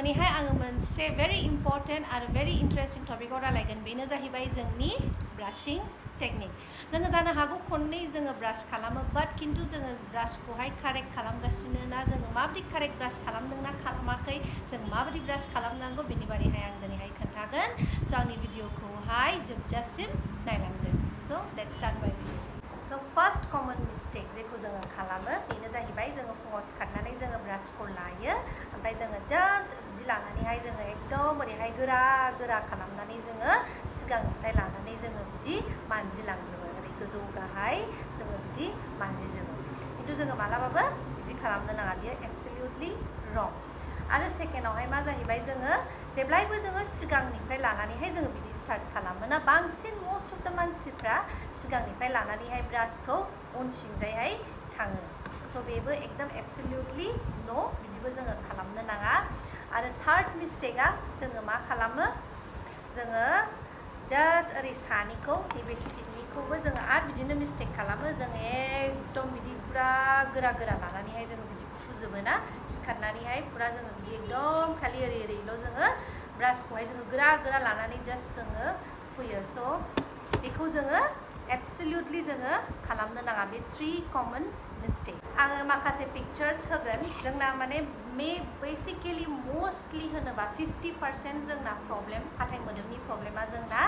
दिनैहाय आङो मोनसे very important आरो very interesting topic आव रायलायगोन बेनो जाहैबाय जोंनि brushing technique जोङो जानो हागौ खननै जोङो ब्राश खालामो बाट किन्तु जोङो ब्राशखौहाय कारेक्ट खालामगासिनो ना जोङो माबायदि कारेक्ट ब्राश खालामदोंना खालामाखै जों माबायदि ब्राश खालामनांगौ बेनि बारैहाय आं दिनैहाय खोन्थागोन स' आंनि भिडिअखौहाय जोबजासिम नायलांदो स' लेट्स स्टार्ट बाय भिडिअ स' फार्स्ट कमन मिस्टेक जेखौ जोङो खालामो बेनो जाहैबाय जोङो फुङाव सिखारनानै जोङो ब्राशखौ लायो ओमफ्राय जोङो जास्ट बिदि लानानैहाय जोङो एकदम ओरैहाय गोरा गोरा खालामनानै जोङो सिगांनिफ्राय लानानै जोङो बिदि मानजिलांजोबो ओरै गोजौ गाहाय जोङो बिदि मानजिजोबो खिन्थु जोङो मालाबाबो बिदि खालामनो नाङा बियो एबसलिउटलि रं आरो सेकेन्डआवहाय मा जाहैबाय जोङो जेब्लायबो जोङो सिगांनिफ्राय लानानैहाय जोङो बिदि स्टार्ट खालामो ना बांसिन मस्ट अफ द मानसिफ्रा सिगांनिफ्राय लानानैहाय ब्राशखौ उनथिंजायहाय थाङो स' बेबो एकदम एबसलिउटलि न' बिदिबो जोङो खालामनो नाङा आरो थार्ड मिस्टेकआ जोङो मा खालामो जोङो जास्ट ओरै सानिखौ नैबे सिंनिखौबो जोङो आरो बिदिनो मिस्टेक खालामो जों एकदम बिदि फुरा गोरा गोरा लानानैहाय जोङो बिदि फुजोबो ना सिखारनानैहाय फुरा जोङो बिदि एकदम खालि ओरै ओरैल' जोङो ब्राशखौहाय जोङो गोरा गोरा लानानै जास्ट जोङो फुयो स' बेखौ जोङो एबसलिउटलि जोङो खालामनो नाङा बे थ्रि कमन मिस्टेक आङो माखासे पिक्चार्स होगोन जोंना माने बेसिकेलि मस्टलि होनोबा 50% जोंना प्रब्लेम हाथाइ मोदोमनि प्रब्लेमा जोंना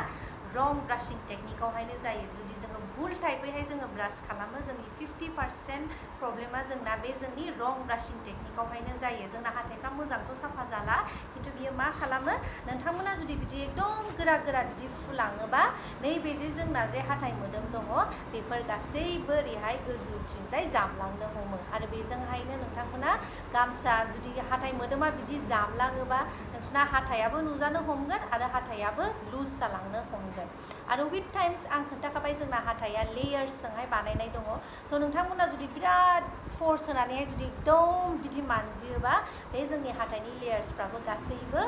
रं ब्राशिं टेक्निकआवहायनो जायो जुदि जोङो भुल टाइपैहाय जोङो ब्राश खालामो जोंनि 50% प्रब्लेमा जोंना बे जोंनि रं ब्राशिं टेक्निकआवहायनो जायो जोंना हाथाइफ्रा मोजांथ' साफा जाला खिन्थु बियो मा खालामो नोंथांमोना जुदि बिदि एकदम गोरा गोरा बिदि फुलाङोबा नैबे जे जोंना जे हाथाइ मोदोम दङ बेफोर गासैबो ओरैहाय गोजौथिंजाय जामलांनो हमो आरो बेजोंहायनो नोंथांमोना गामसा जुदि हाथाइ मोदोमा बिदि जामलाङोबा नोंसिना हाथायाबो नुजानो हमगोन आरो हाथायाबो लुज जालांनो हमगोन आरो विथ टाइम्स आं खोन्थाखाबाय जोंना हाथाया लेयार्सजोंहाय बानायनाय दङ स' नोंथांमोना जुदि बिराद फर्स होनानैहाय जुदि एकदम बिदि मानजियोबा बे जोंनि हाथाइनि लेयार्सफ्राबो गासैबो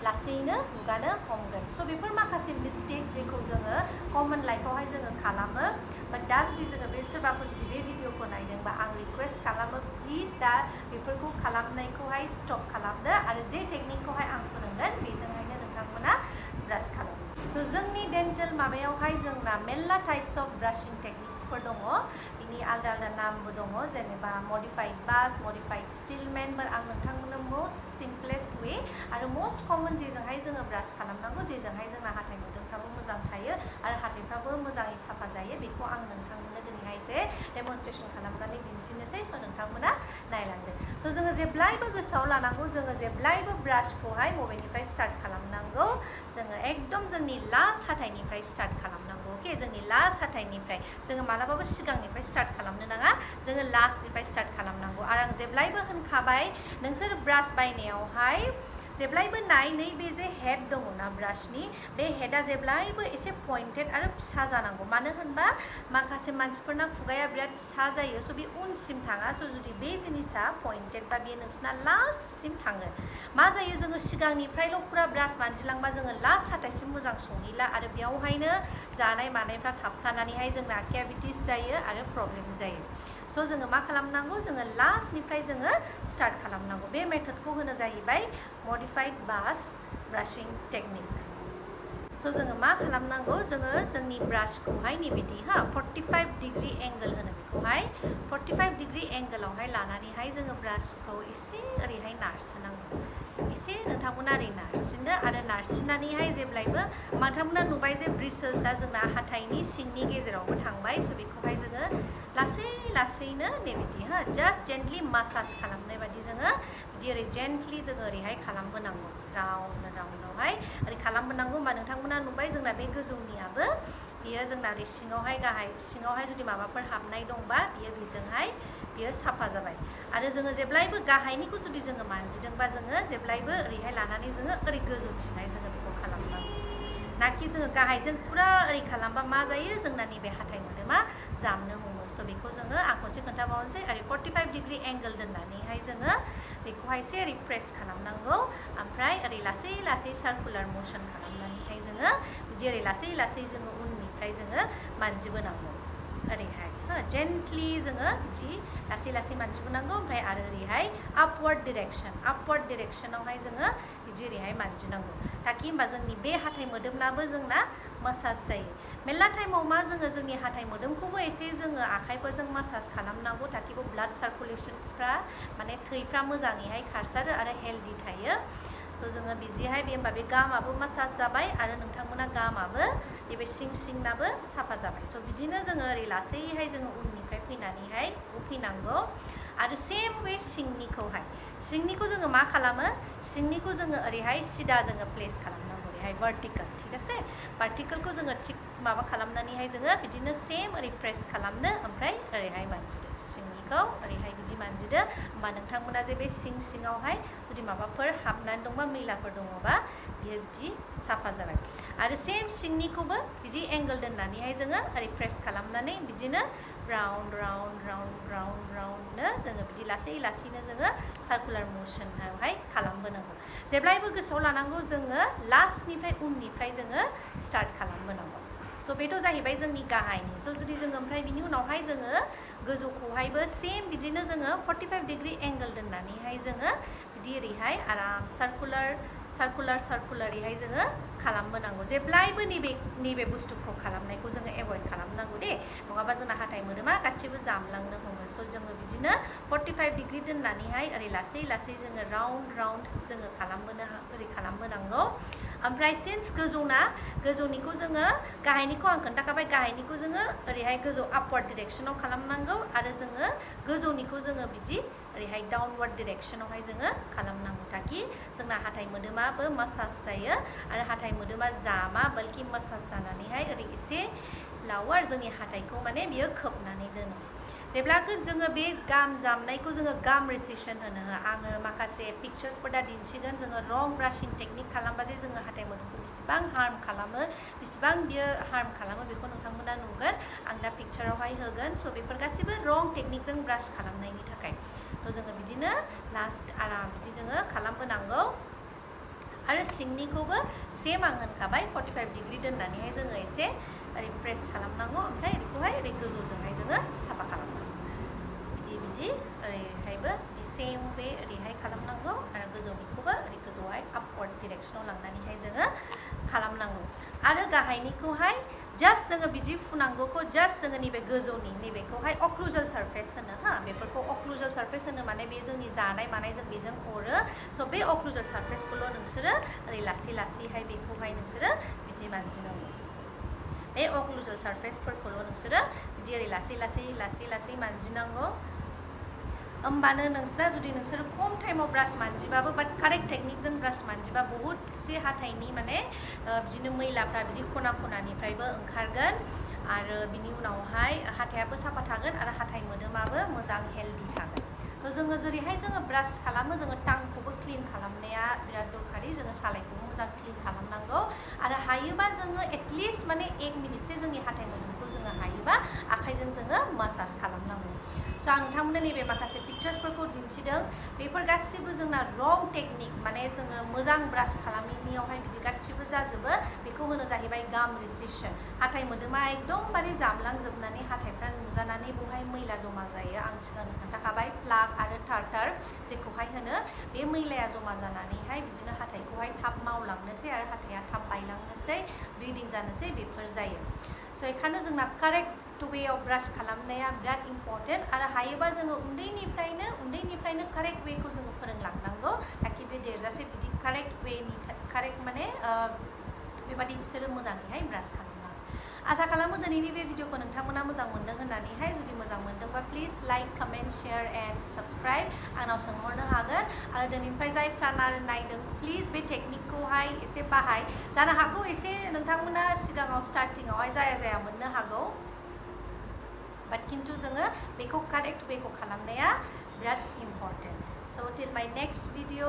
लासैनो गुगानो हमगोन स' बेफोर माखासे मिस्टेक्स जेखौ जोङो कमन लाइफआवहाय जोङो खालामो बाट दा जुदि जोङो बे सोरबाफोर जुदि बे भिडिअखौ नायदोंबा आं रिक्वेस्ट खालामो प्लिज दा बेफोरखौ खालामनायखौहाय स्टप खालामदो आरो जे टेक्निकखौहाय आं फोरोंगोन बेजोंहायनो नोंथांमोना ब्राश खालामो स' जोंनि डेन्टेल माबायावहाय जोंना मेरला टाइप्स अफ ब्राशिं टेक्निक्सफोर दङ बिनि आलदा आलदा नामबो दङ जेनेबा मडिफाइड बास मडिफाइड स्टिलमेन आं नोंथांमोननो मस्ट सिम्पलेस्ट वे आरो मस्ट कमन जेजोंहाय जोङो ब्राश खालामनांगौ जेजोंहाय जोंना हाथाइ मोदोमफ्राबो मोजां थायो आरो हाथाइफ्राबो मोजाङै साफा जायो बेखौ आं नोंथांमोननो दिनैहाय एसे डेमनस्ट्रेसन खालामनानै दिन्थिनोसै स' नोंथांमोना नायलांदो स' जोङो जेब्लायबो गोसोआव लानांगौ जोङो जेब्लायबो ब्राशखौहाय बबेनिफ्राय स्टार्ट खालामनांगौ जोङो एकदम जोंनि लास्ट हाथाइनिफ्राय स्टार्ट खालामनांगौ अके जोंनि लास्ट हाथाइनिफ्राय जोङो मालाबाबो सिगांनिफ्राय स्टार्ट खालामनो नाङा जोङो लास्टनिफ्राय स्टार्ट खालामनांगौ आरो आं जेब्लायबो होनखाबाय नोंसोर ब्राश बायनायावहाय जेब्लायबो नैबे जे हेड दङ ना ब्राशनि बे हेडआ जेब्लायबो एसे पइन्टेड आरो फिसा जानांगौ मानो होनबा माखासे मानसिफोरना खुगाया बिराद फिसा जायो स' बे उनसिम थाङा स' जुदि बे जिनिसा पइन्टेड बा बेयो नोंसिना लास्टसिम थाङो मा जायो जोङो सिगांनिफ्रायल' फुरा ब्राश मानजिलांबा जोङो लास्ट हाथाइसिम मोजां सहैला आरो बेयावहायनो जानाय मानायफ्रा थाबथानानैहाय जोंना केभिटिस जायो आरो प्रब्लेम जायो स' जोङो मा खालामनांगौ जोङो लास्टनिफ्राय जोङो स्टार्ट खालामनांगौ बे मेथडखौ होनो जाहैबाय मडिफाइड बास ब्राशिं टेक्निक स' जोङो मा खालामनांगौ जोङो जोंनि ब्राशखौहाय नैबिदि 45 डिग्री एंगल होनो बेखौहाय 45 डिग्री एंगलावहाय लानानैहाय जोङो ब्राशखौ एसे ओरैहाय नारसिनांगौ एसे नोंथांमोना ओरै नारसिनदो आरो नारसिननानैहाय जेब्लायबो नोंथांमोना नुबाय जे ब्रिसल्सआ जोंना हाथाइनि सिंनि गेजेरावबो थांबाय स' बेखौहाय जोङो लासै लासैनो नैबिदि जास्ट जेन्टलि मासाज खालामनाय बादि जोङो बिदि ओरै जेन्टलि जोङो ओरैहाय खालामबोनांगौ राउन्डआवहाय ओरै खालामबोनांगौ होमबा नोंथांमोना नुबाय जोंना बे गोजौनियाबो बियो जोंना ओरै सिङावहाय गाहाय सिङावहाय जुदि माबाफोर हाबनाय दंबा बियो बेजोंहाय बियो साफा जाबाय आरो जोङो जेब्लायबो गाहायनिखौ जुदि जोङो मानजिदोंबा जोङो जेब्लायबो ओरैहाय लानानै जोङो ओरै गोजौथिंहाय जोङो बेखौ खालामनांगौ नाखि जोङो गाहायजों फुरा ओरै खालामबा मा जायो जोंना नैबे हाथाइ मोदोमा जामनो हमो स' बेखौ जोङो आं खनसे खोन्थाबावनोसै ओरै 45 डिग्री एंगल दोननानैहाय जोङो बेखौहाय एसे ओरै प्रेस खालामनांगौ ओमफ्राय ओरै लासै लासै सार्कुलार मसन खालामनानैहाय जोङो बिदि ओरै लासै लासै जोङो उननिफ्राय जोङो मानजिबोनांगौ ओरैहाय gently जोङो बिदि लासै लासै मानजिबोनांगौ ओमफ्राय आरो ओरैहाय upward directionआवहाय जोङो बिदि ओरैहाय मानजिनांगौ ताकि होमबा जोंनि बे हाथाइ मोदोमनाबो जोंना मासाज जायो मेरला टाइमाव मा जोङो जोंनि हाथाइ मोदोमखौबो एसे जोङो आखाइफोरजों मासाज खालामनांगौ ताकि ब्लाड सार्कुलेशन्सफ्रा माने थैफ्रा मोजाङैहाय खारसारो आरो हेल्दि थायो थ' जोङो बिदिहाय बे होमबा बे गामाबो मासाज जाबाय आरो नोंथांमोना गामाबो नैबे सिंनाबो साफा जाबाय स' बिदिनो जोङो ओरै लासैहाय जोङो उननिफ्राय फैनानैहाय फैनांगौ आरो सेम वे सिंनिखौ जोङो मा खालामो सिंनिखौ जोङो ओरैहाय सिदा जोङो प्लेस खालामनांगौ ओरैहाय भार्टिकेल ठीक आसे भार्टिकेलखौ जोङो थिक माबा खालामनानैहाय जोङो बिदिनो सेम ओरै प्रेस खालामनो ओमफ्राय ओरैहाय मानजिदो सिंनिखौ ओरैहाय बिदि मानजिदो होमबा नोंथांमोना जे बे सिङावहाय जुदि माबाफोर हाबनानै दंबा मैलाफोर दङबा बियो बिदि साफा जाबाय आरो सेम सिंनिखौबो बिदि एंगोल दोननानैहाय जोङो ओरै प्रेस खालामनानै बिदिनो राउन्ड जोङो बिदि लासैनो जोङो सार्कुलार मोशनआवहाय खालामबोनांगौ जेब्लायबो गोसोआव लानांगौ जोङो लास्टनिफ्राय उननिफ्राय जोङो स्टार्ट खालामबोनांगौ स' बेथ' जाहैबाय जोंनि गाहायनि स' जुदि जोङो ओमफ्राय बिनि उनावहाय जोङो गोजौखौहायबो सेम बिदिनो जोङो 45 डिग्री एंगोल दोननानैहाय जोङो बिदि ओरैहाय आराम सार्कुलारैहाय जोङो खालामबोनांगौ जेब्लायबो नैबे बुस्थुखौ खालामनायखौ जोङो एभयड खालामनांगौ दे नङाबा जोंना हाथाइ मोदोमा गासिबो जामलांनो हमो स' जोङो बिदिनो 45 डिग्री दोननानैहाय ओरै लासै जोङो राउन्ड जोङो ओरै खालामबोनांगौ ओमफ्राय सिन्स गोजौनिखौ जोङो गाहायनिखौ आं खोन्थाखाबाय गाहायनिखौ जोङो ओरैहाय गोजौ आपवार्ड डिरेक्सनाव खालामनांगौ आरो जोङो गोजौनिखौ जोङो बिदि ओरैहाय डाउनवार्ड डिरेक्सनावहाय जोङो खालामनांगौ ताकि जोंना हाथाइ मोदोमाबो मासाज जायो आरो हाथाइ मोदोमा जामा बल्कि मासाज जानानैहाय ओरै एसे लावो आरो जोंनि हाथाइखौ माने बियो खोबनानै दोनो जेब्ला जोङो बे गाम जामनायखौ जोङो गाम रिसेसन होनो आङो माखासे पिक्चार्सफोर दा दिन्थिगोन जोङो रं ब्राशिं टेकनिक खालामबा जे जोङो हाथाइ मोदोमखौ बेसेबां हार्म खालामो बेखौ नोंथांमोना नुगोन आं दा पिक्चारावहाय होगोन स' बेफोर गासैबो रं टेकनिकजों ब्रास खालामनायनि थाखाय थ' जोङो बिदिनो लास्ट आराम बिदि जोङो खालामबोनांगौ आरो सिंनिखौबो सेम आं होनखाबाय 45 डिग्री दोननानैहाय जोङो एसे ओरै प्रेस खालामनांगौ ओमफ्राय ओरैखौहाय ओरै गोजौजोंहाय जोङो साफा खालामनांगौ बिदि ओरैहायबो सेम वे ओरैहाय खालामनांगौ आरो गोजौनिखौबो ओरै गोजौहाय आपवार्ड डिरेक्सनाव लांनानैहाय जोङो खालामनांगौ आरो गाहायनिखौहाय जास्ट जोङो बिदि फुनांगौखौ जास्ट जोङो नैबे गोजौनि नैबेखौहाय अक्लुजल सारफेस होनो बेफोरखौ अक्लुजल सारफेस होनो माने बे जोंनि जानाय मानायजों बेजों अरो स' बे अक्लुजल सारफेसखौल' नोंसोरो ओरै लासैहाय बेखौहाय नोंसोरो बिदि मानजिनांगौ बे अक्लुजल सारफेसफोरखौल' नोंसोरो बिदि ओरै लासै मानजिनांगौ होमबानो नोंसोरा जुदि नोंसोरो खम टाइमाव ब्रास मानजिबाबो बाट कारेक्ट टेकनिकजों ब्रास मानजिबा बहुद से हाथाइनि माने बिदिनो मैलाफ्रा बिदि खनानिफ्रायबो ओंखारगोन आरो बिनि उनावहाय हाथायाबो साफा थागोन आरो हाथाइ मोदोमाबो मोजां हेल्दि थागोन थ' जोङो जेरैहाय जोङो ब्रास खालामो जोङो टांखौबो क्लिन खालामनाया बिराद दरखारि जोङो सालायखौबो मोजां क्लिन खालामनांगौ आरो हायोबा जोङो एटलिस्ट माने 1 मिनिटसो जोंनि हाथाइ मोदोमखौ जोङो हायोबा आखाइजों जोङो मासाज खालामनांगौ स' आं नोंथांमोननो नैबे माखासे पिक्चार्सफोरखौ दिन्थिदों बेफोर गासिबो जोंना रं टेकनिक माने जोङो मोजां ब्रास खालामैनियावहाय बिदि गासिबो जाजोबो बेखौ होनो जाहैबाय गाम रिसेसन हाथाइ मोदोमा एकदमबारे जामलांजोबनानै हाथाइफ्रा नुजानानै बेवहाय मैला जमा जायो आं सिगांनो खोन्थाखाबाय प्लाक आरो टार्टार जेखौहाय होनो बे मैलाया जमा जानानैहाय बिदिनो हाथाइखौहाय थाब मावलांनोसै आरो हाथाइया थाब बायलांनोसै ब्लिडिं जानोसै बेफोर जायो स' बेखायनो जोंना कारेक्ट वे अफ ब्रास खालामनाया बिराद इम्परटेन्ट आरो हायोबा जोङो उन्दैनिफ्रायनो कारेक्ट वेखौ जोङो फोरोंलांनांगौ ताकि बे देरजासे बिदि कारेक्ट माने बेबादि बिसोरो मोजाङैहाय ब्रास खालामो आसा खालामो दिनैनि बे भिडिअखौ नोंथांमोना मोजां मोनदों होननानैहाय जुदि मोजां मोनदोंबा please like comment share and subscribe आंनाव सोंहरनो हागोन आरो दिनैनिफ्राय जायफ्रा नायदों प्लिज बे टेकनिकखौहाय एसे बाहाय जानो हागौ एसे नोंथांमोना सिगाङाव स्टार्टिङावहाय जाया मोननो हागौ बाट खिन्थु जोङो बेखौ कारेक्ट वेखौ खालामनाया बिराद इम्परटेन्ट स' टिल माय नेक्स्ट भिडिअ